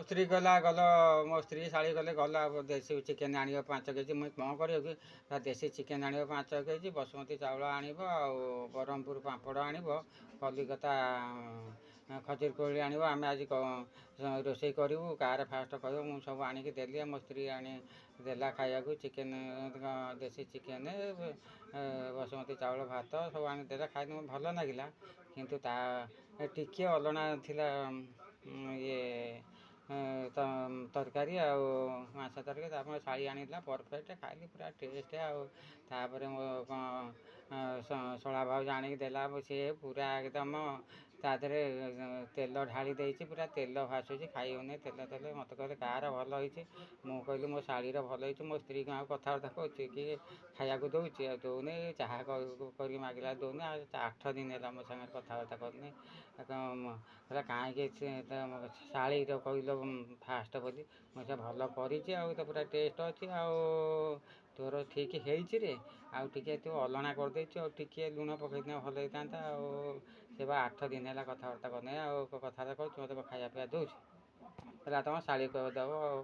ମୋ ସ୍ତ୍ରୀ କହିଲା ମୋ ସ୍ତ୍ରୀ ଶାଳୀ ଗଲା ଦେଶୀ ଚିକେନ୍ ଆଣିବ 5 କେଜି। ମୁଁ କ'ଣ କରିବ କି ଦେଶୀ ଚିକେନ୍ ଆଣିବ 5 କେଜି, ବସୁମତୀ ଚାଉଳ ଆଣିବ, ଆଉ ବ୍ରହ୍ମପୁର ପାମ୍ପଡ଼ ଆଣିବ, କଲିକତା ଖଜୁରୀ କୋଳି ଆଣିବ। ଆମେ ଆଜି ରୋଷେଇ କରିବୁ, କାହାର ଫାଷ୍ଟ କହିବ। ମୁଁ ସବୁ ଆଣିକି ଦେଲି। ମୋ ସ୍ତ୍ରୀ ଦେଲା ଖାଇବାକୁ ଚିକେନ୍, ଦେଶୀ ଚିକେନ୍, ବସୁମତୀ ଚାଉଳ, ଭାତ ସବୁ ଆଣି ଦେଲା। ଖାଇଲି, ଭଲ ଲାଗିଲା। କିନ୍ତୁ ତା ଟିକିଏ ଅଲଣା ଥିଲା ଇଏ ତରକାରୀ ଆଉ ମାଛ ତରକାରୀ। ତାପରେ ଶାଳୀ ଆଣିଥିଲା ପରଫେକ୍ଟ, ଖାଇଲି ପୁରା ଟେଷ୍ଟ। ଆଉ ତାପରେ ମୋ ଶଳା ଭାଉଜ ଆଣିକି ଦେଲା, ସିଏ ପୁରା ଏକଦମ ତା ଦେହରେ ତେଲ ଢାଳି ଦେଇଛି, ପୁରା ତେଲ ଭାସୁଛି, ଖାଇ ହେଉନି। ତେଲ ମୋତେ କହିଲେ କାହାର ଭଲ ହେଇଛି। ମୁଁ କହିଲି ମୋ ଶାଳୀର ଭଲ ହେଇଛି। ମୋ ସ୍ତ୍ରୀକୁ ଆଉ କଥାବାର୍ତ୍ତା କରୁଛି କି ଖାଇବାକୁ ଦେଉଛି, ଆଉ ଦେଉନି। ଚାହା କରିକି ମାଗିଲା ଦେଉନି। ଆଉ 8 ଦିନ ହେଲା ମୋ ସାଙ୍ଗରେ କଥାବାର୍ତ୍ତା କରୁନି। କହିଲା କାହିଁକି ଶାଳୀର କହିଲ ଫାଷ୍ଟ ବୋଲି। ମୁଁ ସେ ଭଲ କରିଛି, ଆଉ ତ ପୁରା ଟେଷ୍ଟ ଅଛି। ଆଉ ତୋର ଠିକ୍ ହେଇଛି ରେ, ଆଉ ଟିକେ ତୁ ଅଲଣା କରିଦେଇଛୁ, ଆଉ ଟିକେ ଲୁଣ ପକେଇଥିଲେ ଭଲ ହେଇଥାନ୍ତା। ଆଉ ସେ ବା 8 ଦିନ ହେଲା କଥାବାର୍ତ୍ତା କରୁନି। ଆଉ କଥାବାର୍ତ୍ତା କରୁଛୁ, ମୋତେ ଖାଇବା ପିଇବା ଦେଉଛି। ହେଲା ତମ ଶାଳୀ ଦେବ ଆଉ।